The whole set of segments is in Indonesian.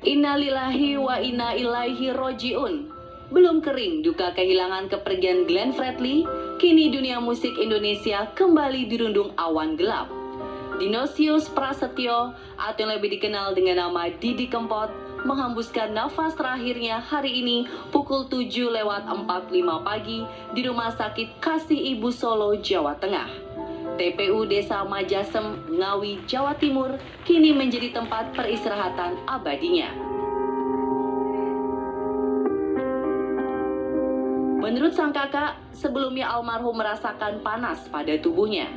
Innalillahi wa inna ilaihi roji'un. Belum kering duka kehilangan kepergian Glenn Fredly, kini dunia musik Indonesia kembali dirundung awan gelap. Dinosius Prasetyo atau yang lebih dikenal dengan nama Didi Kempot menghembuskan nafas terakhirnya hari ini pukul 7:45 pagi di Rumah Sakit Kasih Ibu Solo, Jawa Tengah. TPU Desa Majasem, Ngawi, Jawa Timur kini menjadi tempat peristirahatan abadinya. Menurut sang kakak, sebelumnya almarhum merasakan panas pada tubuhnya.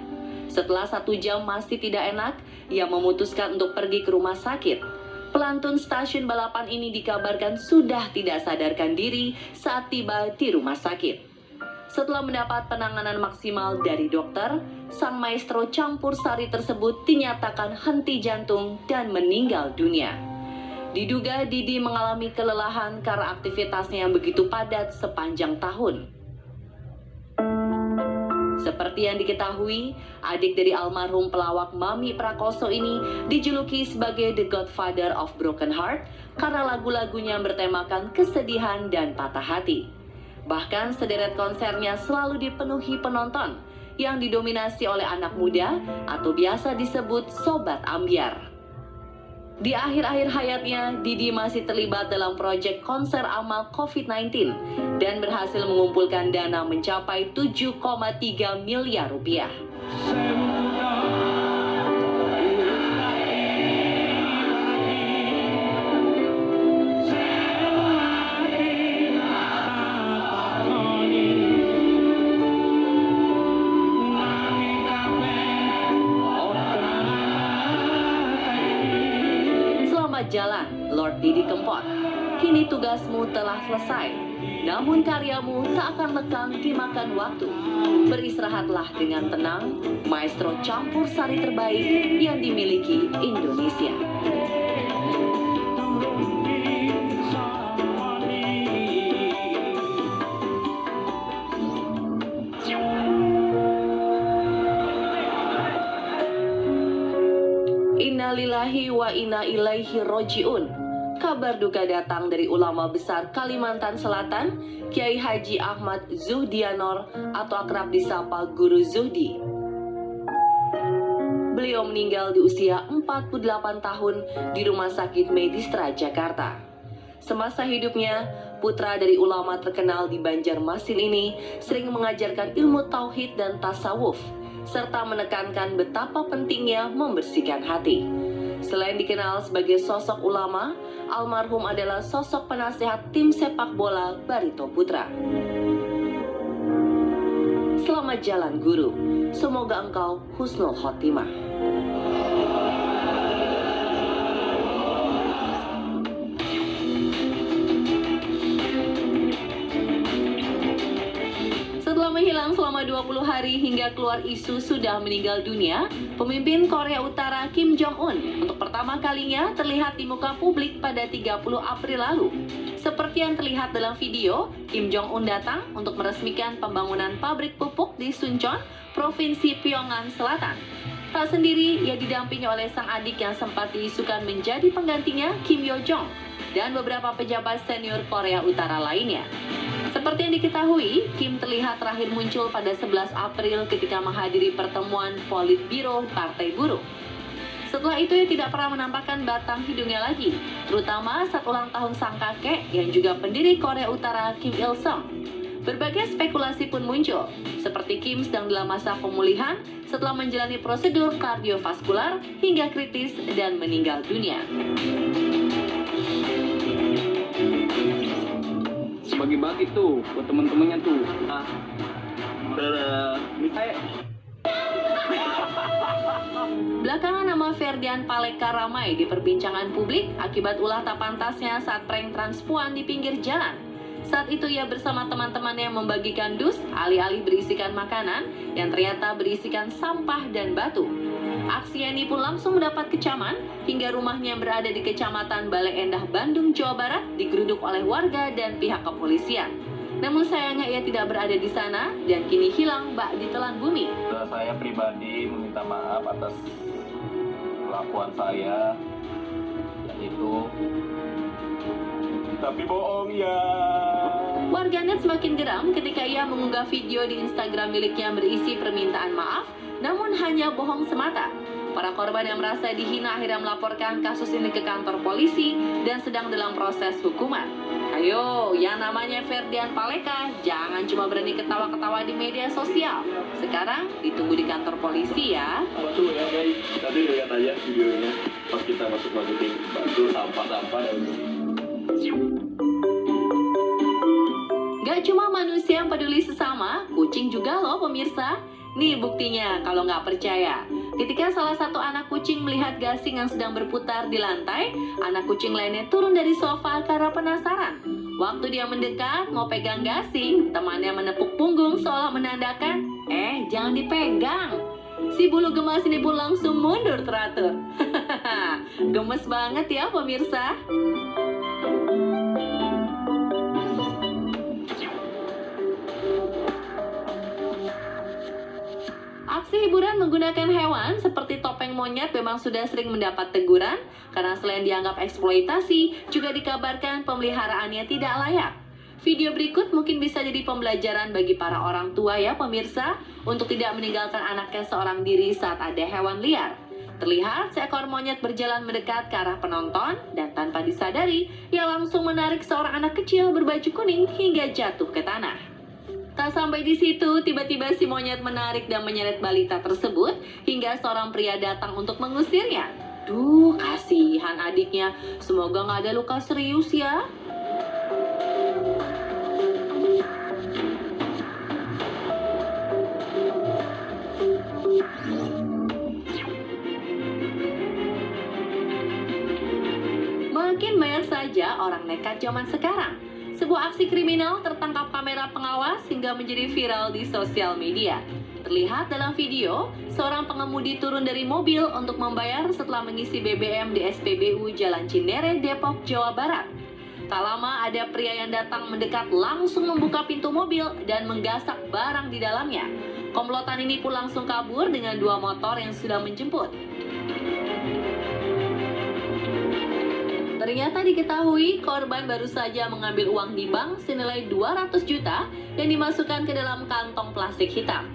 Setelah 1 jam masih tidak enak, ia memutuskan untuk pergi ke rumah sakit. Pelantun stasiun balapan ini dikabarkan sudah tidak sadarkan diri saat tiba di rumah sakit. Setelah mendapat penanganan maksimal dari dokter, sang maestro campur sari tersebut dinyatakan henti jantung dan meninggal dunia. Diduga Didi mengalami kelelahan karena aktivitasnya yang begitu padat sepanjang tahun. Seperti yang diketahui, adik dari almarhum pelawak Mami Prakoso ini dijuluki sebagai The Godfather of Broken Heart karena lagu-lagunya bertemakan kesedihan dan patah hati. Bahkan sederet konsernya selalu dipenuhi penonton yang didominasi oleh anak muda atau biasa disebut sobat ambyar. Di akhir-akhir hayatnya, Didi masih terlibat dalam proyek konser amal COVID-19 dan berhasil mengumpulkan dana mencapai 7,3 miliar rupiah. Jalan, Lord Didi Kempot. Kini tugasmu telah selesai, namun karyamu tak akan lekang dimakan waktu. Beristirahatlah dengan tenang, maestro campur sari terbaik yang dimiliki Indonesia. Innalillahi wa inna ilaihi roji'un. Kabar duka datang dari ulama besar Kalimantan Selatan, Kiai Haji Ahmad Zuhdianor atau akrab disapa Guru Zuhdi. Beliau meninggal di usia 48 tahun di Rumah Sakit Medistra, Jakarta. Semasa hidupnya, putra dari ulama terkenal di Banjarmasin ini sering mengajarkan ilmu tauhid dan tasawuf, serta menekankan betapa pentingnya membersihkan hati. Selain dikenal sebagai sosok ulama, almarhum adalah sosok penasihat tim sepak bola Barito Putra. Selamat jalan guru, semoga engkau husnul khotimah. Menghilang selama 20 hari hingga keluar isu sudah meninggal dunia, pemimpin Korea Utara Kim Jong-un untuk pertama kalinya terlihat di muka publik pada 30 April lalu. Seperti yang terlihat dalam video, Kim Jong-un datang untuk meresmikan pembangunan pabrik pupuk di Suncheon, Provinsi Pyongan Selatan. Tak sendiri, ia didampingi oleh sang adik yang sempat diisukan menjadi penggantinya, Kim Yo Jong, dan beberapa pejabat senior Korea Utara lainnya. Seperti yang diketahui, Kim terlihat terakhir muncul pada 11 April ketika menghadiri pertemuan Politbiro Partai Buruh. Setelah itu ia tidak pernah menampakkan batang hidungnya lagi, terutama saat ulang tahun sang kakek yang juga pendiri Korea Utara Kim Il Sung. Berbagai spekulasi pun muncul, seperti Kim sedang dalam masa pemulihan setelah menjalani prosedur kardiovaskular hingga kritis dan meninggal dunia. Bagi-bagi tuh buat temen-temennya tuh. Belakangan nama Ferdian Paleka ramai di perbincangan publik akibat ulah tak pantasnya saat prank transpuan di pinggir jalan. Saat itu ia bersama teman-temannya membagikan dus alih-alih berisikan makanan yang ternyata berisikan sampah dan batu. Aksi ini pun langsung mendapat kecaman hingga rumahnya berada di Kecamatan Bale Endah, Bandung, Jawa Barat digeruduk oleh warga dan pihak kepolisian. Namun sayangnya ia tidak berada di sana dan kini hilang bak ditelan bumi. Saya pribadi meminta maaf atas kelakuan saya itu. Tapi bohong ya. Warganet semakin geram ketika ia mengunggah video di Instagram miliknya berisi permintaan maaf, namun hanya bohong semata. Para korban yang merasa dihina akhirnya melaporkan kasus ini ke kantor polisi dan sedang dalam proses hukuman. Ayo, yang namanya Ferdian Paleka, jangan cuma berani ketawa-ketawa di media sosial. Sekarang ditunggu di kantor polisi ya. Tuh ya guys, nanti lihat aja videonya pas kita masukin batu sampah-sampah dan Gak cuma manusia yang peduli sesama, kucing juga loh pemirsa. Nih buktinya kalau nggak percaya. Ketika salah satu anak kucing melihat gasing yang sedang berputar di lantai, anak kucing lainnya turun dari sofa karena penasaran. Waktu dia mendekat mau pegang gasing, temannya menepuk punggung seolah menandakan, jangan dipegang. Si bulu gemas ini pun langsung mundur teratur. Gemes banget ya pemirsa. Aksi hiburan menggunakan hewan seperti topeng monyet memang sudah sering mendapat teguran karena selain dianggap eksploitasi, juga dikabarkan pemeliharaannya tidak layak. Video berikut mungkin bisa jadi pembelajaran bagi para orang tua ya pemirsa untuk tidak meninggalkan anaknya seorang diri saat ada hewan liar. Terlihat seekor monyet berjalan mendekat ke arah penonton dan tanpa disadari, ia langsung menarik seorang anak kecil berbaju kuning hingga jatuh ke tanah. Tak sampai di situ, tiba-tiba si monyet menarik dan menyeret balita tersebut hingga seorang pria datang untuk mengusirnya. Duh, kasihan adiknya. Semoga nggak ada luka serius ya. Makin banyak saja orang nekat zaman sekarang. Sebuah aksi kriminal tertangkap kamera pengawas hingga menjadi viral di sosial media. Terlihat dalam video, seorang pengemudi turun dari mobil untuk membayar setelah mengisi BBM di SPBU Jalan Cinere, Depok, Jawa Barat. Tak lama ada pria yang datang mendekat langsung membuka pintu mobil dan menggasak barang di dalamnya. Komplotan ini pun langsung kabur dengan 2 motor yang sudah menjemput. Ternyata diketahui korban baru saja mengambil uang di bank senilai 200 juta yang dimasukkan ke dalam kantong plastik hitam.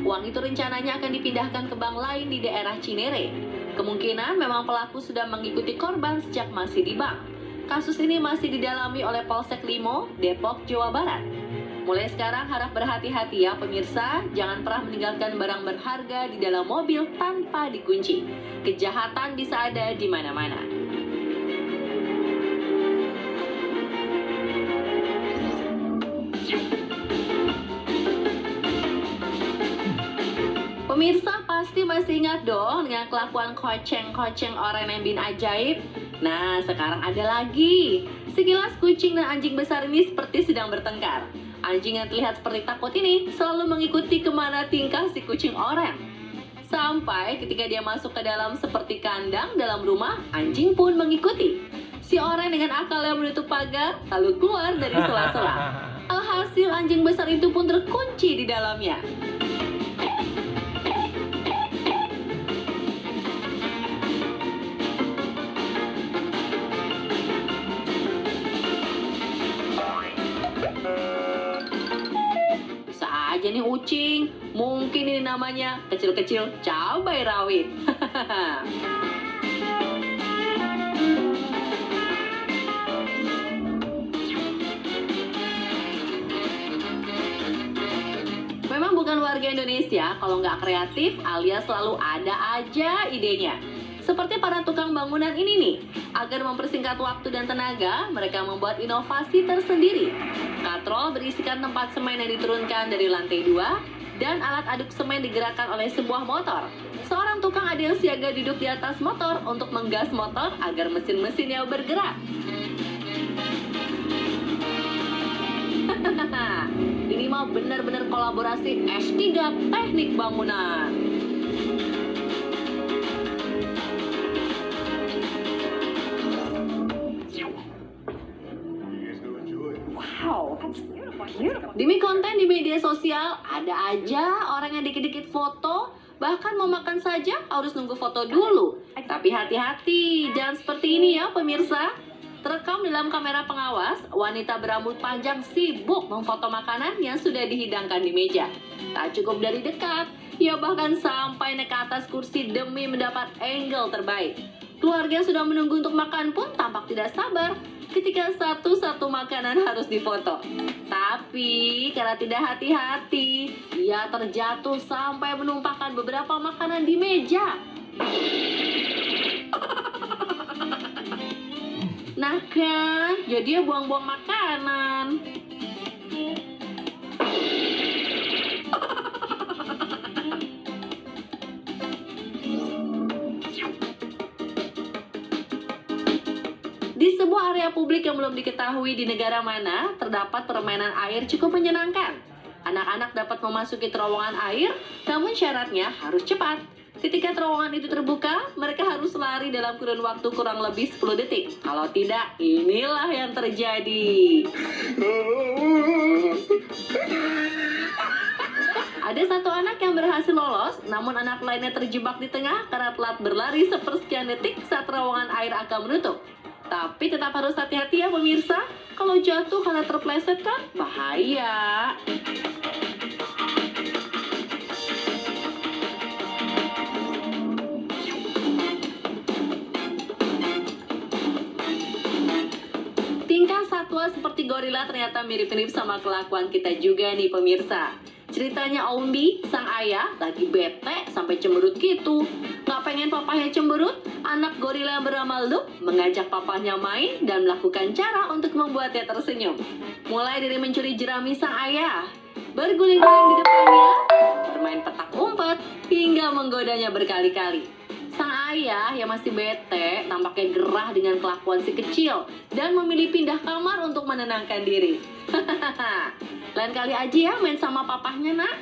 Uang itu rencananya akan dipindahkan ke bank lain di daerah Cinere. Kemungkinan memang pelaku sudah mengikuti korban sejak masih di bank. Kasus ini masih didalami oleh Polsek Limo, Depok, Jawa Barat. Mulai sekarang harap berhati-hati ya pemirsa, jangan pernah meninggalkan barang berharga di dalam mobil tanpa dikunci. Kejahatan bisa ada di mana-mana. Pemirsa pasti masih ingat dong dengan kelakuan koceng-koceng orang yang bin ajaib. Nah, sekarang ada lagi. Sekilas kucing dan anjing besar ini seperti sedang bertengkar. Anjing yang terlihat seperti takut ini selalu mengikuti kemana tingkah si kucing oranye. Sampai ketika dia masuk ke dalam seperti kandang dalam rumah, anjing pun mengikuti. Si oranye dengan akalnya menutup pagar, lalu keluar dari sela-sela. Alhasil anjing besar itu pun terkunci di dalamnya. Bisa aja nih ucing, mungkin ini namanya kecil-kecil cabai rawit. Memang bukan warga Indonesia kalau nggak kreatif alias selalu ada aja idenya. Seperti para tukang bangunan ini nih, agar mempersingkat waktu dan tenaga, mereka membuat inovasi tersendiri. Katrol berisikan tempat semen yang diturunkan dari lantai 2, dan alat aduk semen digerakkan oleh sebuah motor. Seorang tukang ada yang siaga duduk di atas motor untuk menggas motor agar mesin-mesinnya bergerak. Ini mah benar-benar kolaborasi S3 teknik bangunan. Demi konten di media sosial, ada aja orang yang dikit-dikit foto, Bahkan mau makan saja harus nunggu foto dulu. Tapi hati-hati, jangan seperti ini ya pemirsa. Terekam dalam kamera pengawas, wanita berambut panjang sibuk memfoto makanan yang sudah dihidangkan di meja. Tak cukup dari dekat, ia bahkan sampai naik ke atas kursi demi mendapat angle terbaik. Keluarga yang sudah menunggu untuk makan pun tampak tidak sabar ketika satu-satu makanan harus difoto. Tapi karena tidak hati-hati, ia terjatuh sampai menumpahkan beberapa makanan di meja. Nah kan, jadi dia buang-buang makanan. Di sebuah area publik yang belum diketahui di negara mana, terdapat permainan air cukup menyenangkan. Anak-anak dapat memasuki terowongan air, namun syaratnya harus cepat. Ketika terowongan itu terbuka, mereka harus lari dalam kurun waktu kurang lebih 10 detik. Kalau tidak, inilah yang terjadi. Ada satu anak yang berhasil lolos, namun anak lainnya terjebak di tengah karena telat berlari sepersekian detik saat terowongan air akan menutup. Tapi tetap harus hati-hati ya pemirsa, kalau jatuh karena terpleset kan bahaya. Tingkah satwa seperti gorila ternyata mirip-mirip sama kelakuan kita juga nih pemirsa. Ceritanya Ombi, sang ayah, lagi bete sampai cemberut gitu. Gak pengen papahnya cemberut, anak gorila yang bernama Luke mengajak papahnya main dan melakukan cara untuk membuatnya tersenyum. Mulai dari mencuri jerami sang ayah, berguling-guling di depannya, bermain petak umpet, hingga menggodanya berkali-kali. Sang ayah yang masih bete tampaknya gerah dengan kelakuan si kecil dan memilih pindah kamar untuk menenangkan diri. Lain kali aja ya main sama papahnya nak.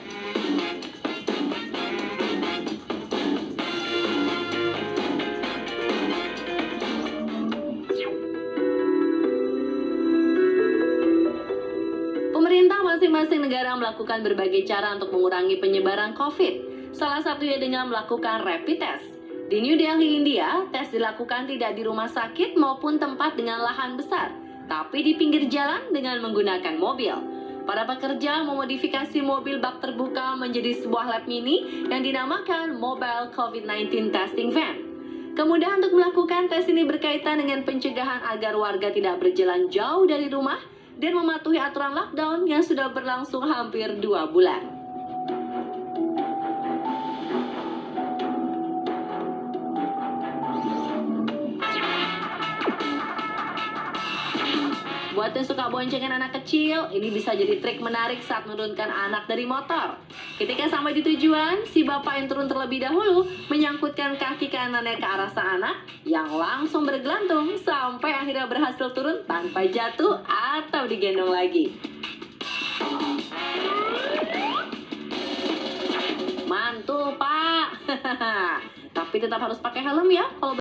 Pemerintah masing-masing negara melakukan berbagai cara untuk mengurangi penyebaran COVID. Salah satunya dengan melakukan rapid test. Di New Delhi, India, tes dilakukan tidak di rumah sakit maupun tempat dengan lahan besar, tapi di pinggir jalan dengan menggunakan mobil. Para pekerja memodifikasi mobil bak terbuka menjadi sebuah lab mini yang dinamakan Mobile COVID-19 Testing Van. Kemudahan untuk melakukan tes ini berkaitan dengan pencegahan agar warga tidak berjalan jauh dari rumah dan mematuhi aturan lockdown yang sudah berlangsung hampir 2 bulan. Buat yang suka boncengan anak kecil, ini bisa jadi trik menarik saat menurunkan anak dari motor. Ketika sampai di tujuan, si bapak yang turun terlebih dahulu menyangkutkan kaki kanannya ke arah sang anak yang langsung bergelantung sampai akhirnya berhasil turun tanpa jatuh atau digendong lagi. Mantul, Pak. Tapi tetap harus pakai helm ya kalau